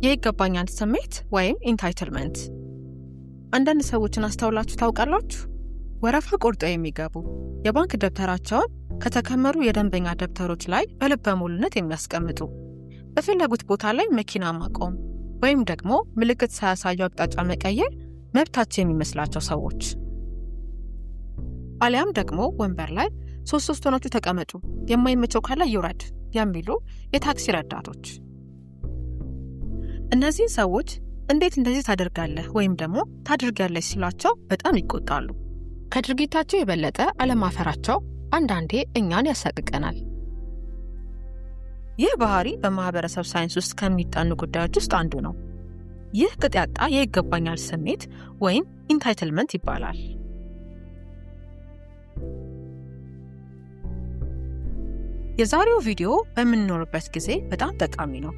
የይገባኛል ስሜት ወይም ኢንታይትልመንት። አንዳንድ ሰዎችን አስተውላችሁ ታውቃላችሁ? ወረፋ ቆርጠው የሚገቡ የባንክ ደብተራቸውን ከተከመሩ የደንበኛ ደብተሮች ላይ በልበ ሙሉነት የሚያስቀምጡ፣ በፈለጉት ቦታ ላይ መኪና ማቆም ወይም ደግሞ ምልክት ሳያሳዩ አቅጣጫ መቀየር መብታቸው የሚመስላቸው ሰዎች፣ አሊያም ደግሞ ወንበር ላይ ሶስት ሆናችሁ ተቀመጡ፣ የማይመቸው ካለ ይውረድ የሚሉ የታክሲ ረዳቶች። እነዚህን ሰዎች እንዴት እንደዚህ ታደርጋለህ ወይም ደግሞ ታደርጋለች ሲሏቸው በጣም ይቆጣሉ። ከድርጊታቸው የበለጠ አለማፈራቸው አንዳንዴ እኛን ያሳቅቀናል። ይህ ባህሪ በማህበረሰብ ሳይንስ ውስጥ ከሚጠኑ ጉዳዮች ውስጥ አንዱ ነው። ይህ ቅጥ ያጣ የይገባኛል ስሜት ወይም ኢንታይትልመንት ይባላል። የዛሬው ቪዲዮ በምንኖርበት ጊዜ በጣም ጠቃሚ ነው።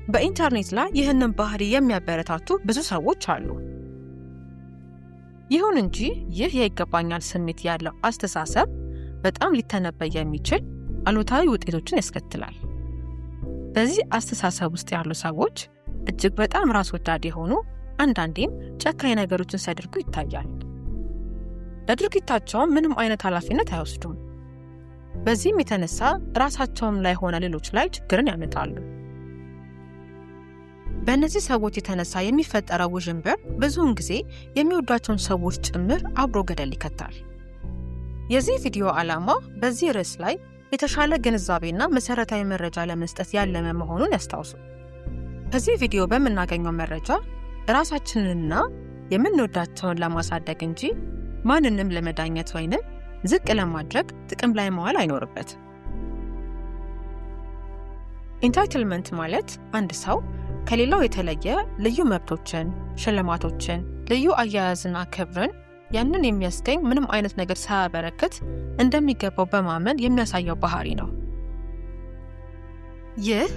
በኢንተርኔት ላይ ይህንን ባህሪ የሚያበረታቱ ብዙ ሰዎች አሉ። ይሁን እንጂ ይህ የይገባኛል ስሜት ያለው አስተሳሰብ በጣም ሊተነበይ የሚችል አሉታዊ ውጤቶችን ያስከትላል። በዚህ አስተሳሰብ ውስጥ ያሉ ሰዎች እጅግ በጣም ራስ ወዳድ የሆኑ፣ አንዳንዴም ጨካኝ ነገሮችን ሲያደርጉ ይታያል። ለድርጊታቸው ምንም አይነት ኃላፊነት አይወስዱም። በዚህም የተነሳ ራሳቸውም ላይ ሆነ ሌሎች ላይ ችግርን ያመጣሉ። በእነዚህ ሰዎች የተነሳ የሚፈጠረው ውዥንብር ብዙውን ጊዜ የሚወዷቸውን ሰዎች ጭምር አብሮ ገደል ይከታል። የዚህ ቪዲዮ ዓላማ በዚህ ርዕስ ላይ የተሻለ ግንዛቤና መሰረታዊ መረጃ ለመስጠት ያለመ መሆኑን ያስታውሱ። ከዚህ ቪዲዮ በምናገኘው መረጃ ራሳችንንና የምንወዳቸውን ለማሳደግ እንጂ ማንንም ለመዳኘት ወይንም ዝቅ ለማድረግ ጥቅም ላይ መዋል አይኖርበት። ኢንታይትልመንት ማለት አንድ ሰው ከሌላው የተለየ ልዩ መብቶችን፣ ሽልማቶችን፣ ልዩ አያያዝና ክብርን ያንን የሚያስገኝ ምንም አይነት ነገር ሳያበረክት እንደሚገባው በማመን የሚያሳየው ባህሪ ነው። ይህ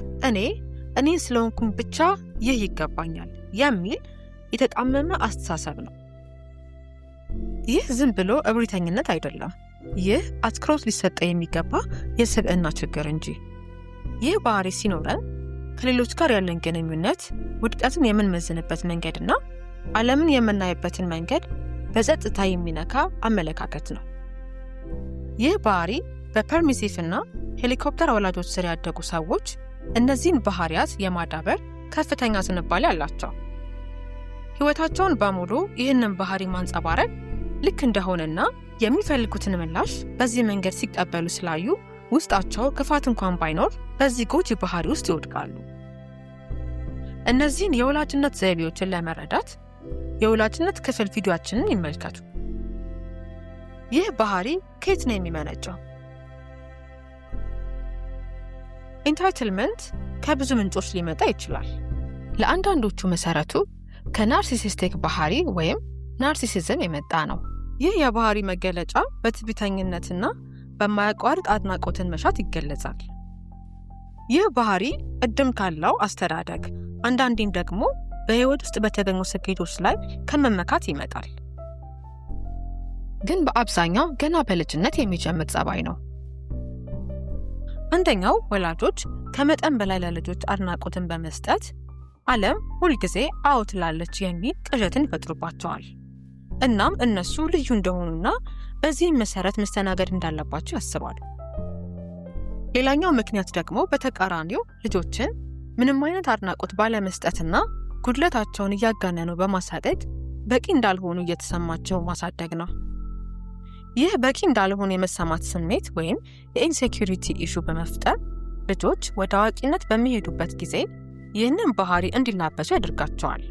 እኔ ስለሆንኩኝ ብቻ ይህ ይገባኛል የሚል የተጣመመ አስተሳሰብ ነው። ይህ ዝም ብሎ እብሪተኝነት አይደለም። ይህ አትኩሮት ሊሰጠው የሚገባ የስብዕና ችግር እንጂ። ይህ ባህሪ ሲኖረን ከሌሎች ጋር ያለን ግንኙነት፣ ውድቀትን የምንመዝንበት መንገድና ዓለምን የምናይበትን መንገድ በጸጥታ የሚነካ አመለካከት ነው። ይህ ባህሪ በፐርሚሲቭ እና ሄሊኮፕተር ወላጆች ስር ያደጉ ሰዎች እነዚህን ባህሪያት የማዳበር ከፍተኛ ዝንባሌ አላቸው። ሕይወታቸውን በሙሉ ይህንን ባህሪ ማንጸባረቅ ልክ እንደሆነና የሚፈልጉትን ምላሽ በዚህ መንገድ ሲቀበሉ ስላዩ ውስጣቸው ክፋት እንኳን ባይኖር በዚህ ጎጂ ባህሪ ውስጥ ይወድቃሉ። እነዚህን የወላጅነት ዘይቤዎችን ለመረዳት የወላጅነት ክፍል ቪዲዮአችንን ይመልከቱ። ይህ ባህሪ ከየት ነው የሚመነጨው? ኢንታይትልመንት ከብዙ ምንጮች ሊመጣ ይችላል። ለአንዳንዶቹ መሰረቱ ከናርሲሲስቲክ ባህሪ ወይም ናርሲሲዝም የመጣ ነው። ይህ የባህሪ መገለጫ በትዕቢተኝነትና በማያቋርጥ አድናቆትን መሻት ይገለጻል። ይህ ባህሪ ቅድም ካለው አስተዳደግ፣ አንዳንዴም ደግሞ በሕይወት ውስጥ በተገኙ ስኬቶች ላይ ከመመካት ይመጣል። ግን በአብዛኛው ገና በልጅነት የሚጀምር ጸባይ ነው። አንደኛው ወላጆች ከመጠን በላይ ለልጆች አድናቆትን በመስጠት ዓለም ሁልጊዜ አዎ ትላለች የሚል ቅዠትን ይፈጥሩባቸዋል። እናም እነሱ ልዩ እንደሆኑና በዚህም መሰረት መስተናገድ እንዳለባቸው ያስባሉ። ሌላኛው ምክንያት ደግሞ በተቃራኒው ልጆችን ምንም አይነት አድናቆት ባለመስጠትና ጉድለታቸውን እያጋነኑ በማሳደግ በቂ እንዳልሆኑ እየተሰማቸው ማሳደግ ነው። ይህ በቂ እንዳልሆኑ የመሰማት ስሜት ወይም የኢንሴኪዩሪቲ ኢሹ በመፍጠር ልጆች ወደ አዋቂነት በሚሄዱበት ጊዜ ይህንን ባህሪ እንዲላበሱ ያደርጋቸዋል።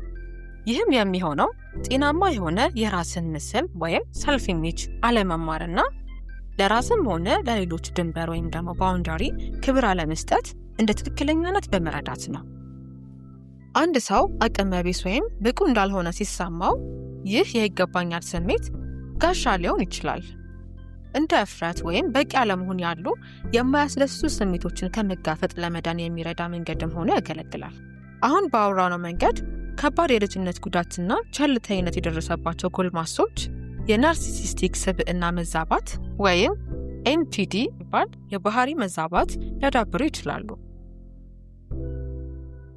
ይህም የሚሆነው ጤናማ የሆነ የራስን ምስል ወይም ሰልፍ ኢሜጅ አለመማርና ለራስም ሆነ ለሌሎች ድንበር ወይም ደግሞ ባውንዳሪ ክብር አለመስጠት እንደ ትክክለኛነት በመረዳት ነው። አንድ ሰው አቅመ ቢስ ወይም ብቁ እንዳልሆነ ሲሰማው ይህ የይገባኛል ስሜት ጋሻ ሊሆን ይችላል። እንደ እፍረት ወይም በቂ አለመሆን ያሉ የማያስደስቱ ስሜቶችን ከመጋፈጥ ለመዳን የሚረዳ መንገድም ሆኖ ያገለግላል። አሁን ባወራነው መንገድ ከባድ የልጅነት ጉዳትና ቸልተኝነት የደረሰባቸው ጎልማሶች የናርሲሲስቲክ ስብዕና መዛባት ወይም ኤንፒዲ ይባል የባህሪ መዛባት ሊያዳብሩ ይችላሉ።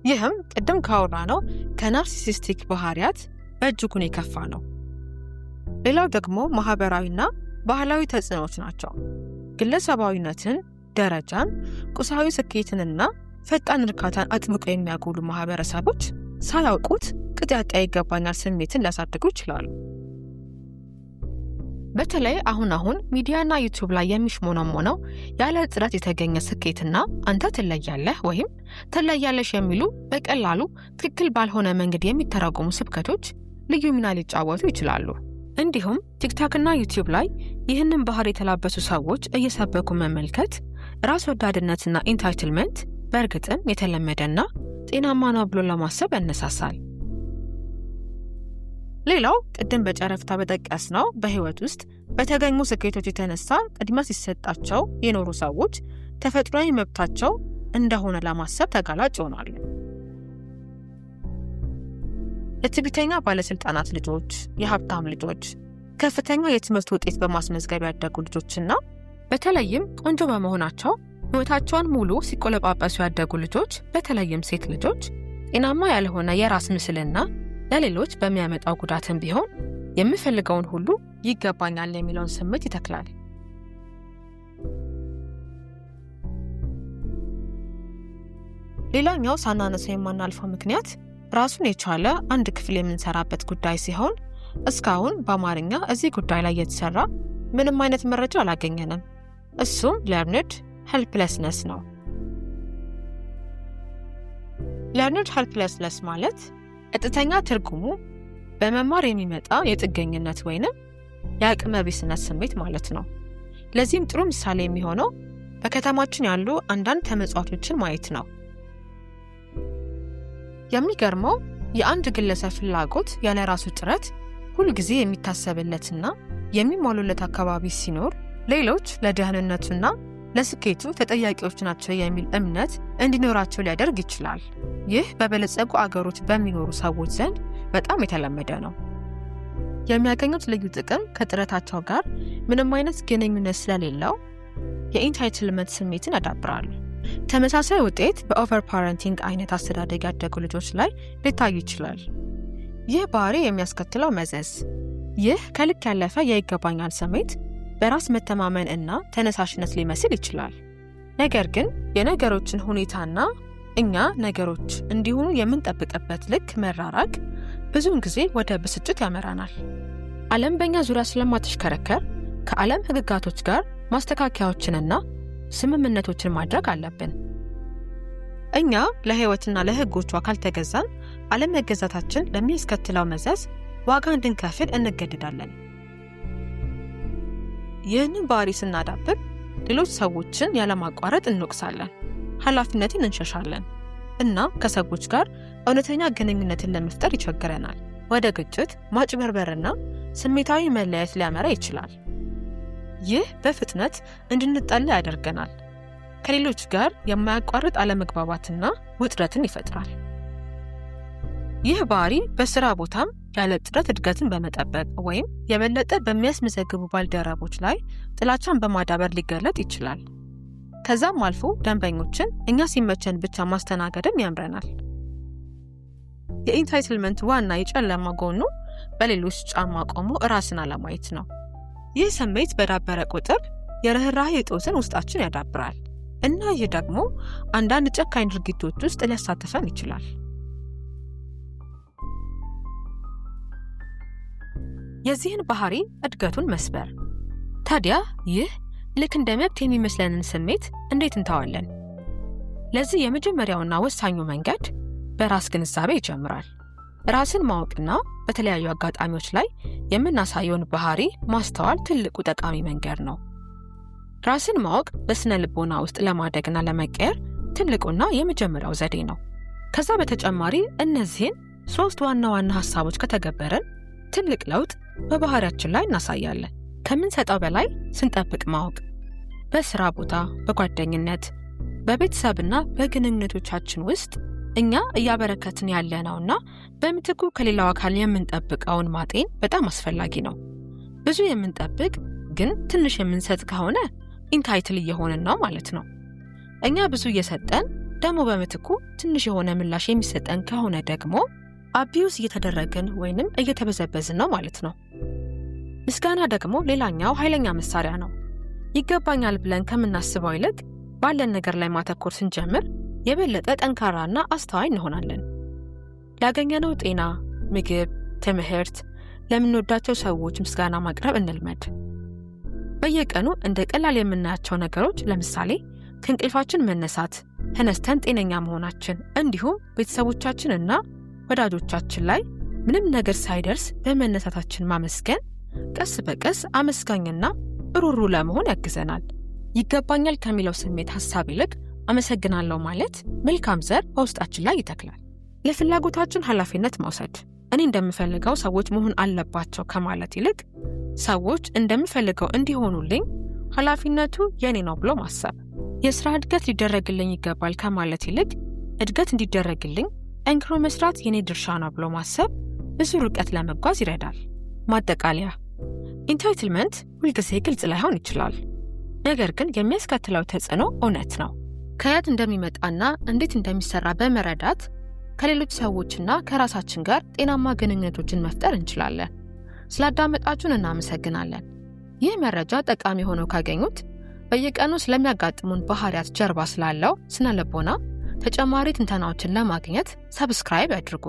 ይህም ቅድም ካወራነው ከናርሲሲስቲክ ባህሪያት በእጅጉን የከፋ ነው። ሌላው ደግሞ ማህበራዊና ባህላዊ ተጽዕኖዎች ናቸው። ግለሰባዊነትን፣ ደረጃን፣ ቁሳዊ ስኬትንና ፈጣን እርካታን አጥብቀው የሚያጎሉ ማህበረሰቦች ሳያውቁት ቅጥ ያጣ ይገባኛል ስሜትን ሊያሳድጉ ይችላሉ። በተለይ አሁን ሚዲያና ዩቲዩብ ላይ የሚሽሞነሞነው ያለ ጥረት የተገኘ ስኬትና አንተ ትለያለህ ወይም ትለያለሽ የሚሉ በቀላሉ ትክክል ባልሆነ መንገድ የሚተረጎሙ ስብከቶች ልዩ ሚና ሊጫወቱ ይችላሉ። እንዲሁም ቲክቶክና ዩቲዩብ ላይ ይህንን ባህሪ የተላበሱ ሰዎች እየሰበኩ መመልከት ራስ ወዳድነትና ኢንታይትልመንት በእርግጥም የተለመደና ጤናማ ነው ብሎ ለማሰብ ያነሳሳል። ሌላው ቅድም በጨረፍታ በጠቀስነው በህይወት ውስጥ በተገኙ ስኬቶች የተነሳ ቅድሚያ ሲሰጣቸው የኖሩ ሰዎች ተፈጥሯዊ መብታቸው እንደሆነ ለማሰብ ተጋላጭ ይሆናሉ። የትዕቢተኛ ባለስልጣናት ልጆች፣ የሀብታም ልጆች፣ ከፍተኛ የትምህርት ውጤት በማስመዝገብ ያደጉ ልጆችና በተለይም ቆንጆ በመሆናቸው ህይወታቸውን ሙሉ ሲቆለጳጳሱ ያደጉ ልጆች፣ በተለይም ሴት ልጆች ጤናማ ያልሆነ የራስ ምስልና ለሌሎች በሚያመጣው ጉዳትም ቢሆን የምፈልገውን ሁሉ ይገባኛል የሚለውን ስሜት ይተክላል። ሌላኛው ሳናነሳው የማናልፈው ምክንያት ራሱን የቻለ አንድ ክፍል የምንሰራበት ጉዳይ ሲሆን እስካሁን በአማርኛ እዚህ ጉዳይ ላይ የተሰራ ምንም አይነት መረጃ አላገኘንም። እሱም learned helplessness ነው። learned helplessness ማለት ቀጥተኛ ትርጉሙ በመማር የሚመጣ የጥገኝነት ወይንም የአቅመ ቢስነት ስሜት ማለት ነው። ለዚህም ጥሩ ምሳሌ የሚሆነው በከተማችን ያሉ አንዳንድ ተመጽዋቾችን ማየት ነው። የሚገርመው የአንድ ግለሰብ ፍላጎት ያለ ራሱ ጥረት ሁል ጊዜ የሚታሰብለትና የሚሟሉለት አካባቢ ሲኖር ሌሎች ለደህንነቱና ለስኬቱ ተጠያቂዎች ናቸው የሚል እምነት እንዲኖራቸው ሊያደርግ ይችላል። ይህ በበለጸጉ አገሮች በሚኖሩ ሰዎች ዘንድ በጣም የተለመደ ነው። የሚያገኙት ልዩ ጥቅም ከጥረታቸው ጋር ምንም አይነት ግንኙነት ስለሌለው የኢንታይትልመንት ስሜትን ያዳብራሉ። ተመሳሳይ ውጤት በኦቨር ፓረንቲንግ አይነት አስተዳደግ ያደጉ ልጆች ላይ ሊታይ ይችላል። ይህ ባህሪ የሚያስከትለው መዘዝ ይህ ከልክ ያለፈ የይገባኛል ስሜት በራስ መተማመን እና ተነሳሽነት ሊመስል ይችላል። ነገር ግን የነገሮችን ሁኔታና እኛ ነገሮች እንዲሆኑ የምንጠብቅበት ልክ መራራቅ ብዙውን ጊዜ ወደ ብስጭት ያመራናል። ዓለም በእኛ ዙሪያ ስለማትሽከረከር ከዓለም ህግጋቶች ጋር ማስተካከያዎችንና ስምምነቶችን ማድረግ አለብን። እኛ ለህይወትና ለህጎቿ ካልተገዛን ዓለም መገዛታችን ለሚያስከትለው መዘዝ ዋጋ እንድንከፍል እንገደዳለን። ይህንን ባህሪ ስናዳብር ሌሎች ሰዎችን ያለማቋረጥ እንወቅሳለን፣ ኃላፊነትን እንሸሻለን እና ከሰዎች ጋር እውነተኛ ግንኙነትን ለመፍጠር ይቸግረናል። ወደ ግጭት፣ ማጭበርበርና ስሜታዊ መለያየት ሊያመራ ይችላል። ይህ በፍጥነት እንድንጠላ ያደርገናል። ከሌሎች ጋር የማያቋርጥ አለመግባባትና ውጥረትን ይፈጥራል። ይህ ባህሪ በስራ ቦታም ያለ ጥረት እድገትን በመጠበቅ ወይም የበለጠ በሚያስመዘግቡ ባልደረቦች ላይ ጥላቻን በማዳበር ሊገለጥ ይችላል። ከዛም አልፎ ደንበኞችን እኛ ሲመቸን ብቻ ማስተናገድም ያምረናል። የኢንታይትልመንት ዋና የጨለማ ጎኑ በሌሎች ጫማ ቆሞ ራስን አለማየት ነው። ይህ ስሜት በዳበረ ቁጥር የርህራሄ እጦትን ውስጣችን ያዳብራል እና ይህ ደግሞ አንዳንድ ጨካኝ ድርጊቶች ውስጥ ሊያሳትፈን ይችላል። የዚህን ባህሪ እድገቱን መስበር። ታዲያ ይህ ልክ እንደ መብት የሚመስለንን ስሜት እንዴት እንተዋለን? ለዚህ የመጀመሪያውና ወሳኙ መንገድ በራስ ግንዛቤ ይጀምራል። ራስን ማወቅና በተለያዩ አጋጣሚዎች ላይ የምናሳየውን ባህሪ ማስተዋል ትልቁ ጠቃሚ መንገድ ነው። ራስን ማወቅ በስነ ልቦና ውስጥ ለማደግና ለመቀየር ትልቁና የመጀመሪያው ዘዴ ነው። ከዛ በተጨማሪ እነዚህን 3 ዋና ዋና ሐሳቦች ከተገበረን ትልቅ ለውጥ በባህሪያችን ላይ እናሳያለን። ከምንሰጠው በላይ ስንጠብቅ ማወቅ፣ በስራ ቦታ፣ በጓደኝነት፣ በቤተሰብና በግንኙነቶቻችን ውስጥ እኛ እያበረከትን ያለነውና በምትኩ ከሌላው አካል የምንጠብቀውን ማጤን በጣም አስፈላጊ ነው። ብዙ የምንጠብቅ ግን ትንሽ የምንሰጥ ከሆነ ኢንታይትል እየሆንን ነው ማለት ነው። እኛ ብዙ እየሰጠን ደግሞ በምትኩ ትንሽ የሆነ ምላሽ የሚሰጠን ከሆነ ደግሞ አቢዩስ እየተደረግን ወይንም እየተበዘበዝን ነው ማለት ነው። ምስጋና ደግሞ ሌላኛው ኃይለኛ መሳሪያ ነው። ይገባኛል ብለን ከምናስበው ይልቅ ባለን ነገር ላይ ማተኮር ስንጀምር የበለጠ ጠንካራና አስተዋይ እንሆናለን። ላገኘነው ጤና፣ ምግብ፣ ትምህርት፣ ለምንወዳቸው ሰዎች ምስጋና ማቅረብ እንልመድ። በየቀኑ እንደ ቀላል የምናያቸው ነገሮች ለምሳሌ ከእንቅልፋችን መነሳት፣ ተነስተን ጤነኛ መሆናችን እንዲሁም ቤተሰቦቻችንና ወዳጆቻችን ላይ ምንም ነገር ሳይደርስ በመነሳታችን ማመስገን ቀስ በቀስ አመስጋኝና ሩሩ ለመሆን ያግዘናል። ይገባኛል ከሚለው ስሜት ሐሳብ ይልቅ አመሰግናለሁ ማለት መልካም ዘር በውስጣችን ላይ ይተክላል። ለፍላጎታችን ኃላፊነት መውሰድ፣ እኔ እንደምፈልገው ሰዎች መሆን አለባቸው ከማለት ይልቅ ሰዎች እንደምፈልገው እንዲሆኑልኝ ኃላፊነቱ የኔ ነው ብሎ ማሰብ። የሥራ እድገት ሊደረግልኝ ይገባል ከማለት ይልቅ እድገት እንዲደረግልኝ ጠንክሮ መስራት የኔ ድርሻ ነው ብሎ ማሰብ ብዙ ርቀት ለመጓዝ ይረዳል። ማጠቃለያ፣ ኢንታይትልመንት ሁልጊዜ ግልጽ ላይሆን ይችላል። ነገር ግን የሚያስከትለው ተጽዕኖ እውነት ነው። ከየት እንደሚመጣና እንዴት እንደሚሰራ በመረዳት ከሌሎች ሰዎችና ከራሳችን ጋር ጤናማ ግንኙነቶችን መፍጠር እንችላለን። ስላዳመጣችሁን እናመሰግናለን። ይህ መረጃ ጠቃሚ ሆኖ ካገኙት በየቀኑ ስለሚያጋጥሙን ባህሪያት ጀርባ ስላለው ስነ ልቦና ተጨማሪ ትንተናዎችን ለማግኘት ሰብስክራይብ ያድርጉ።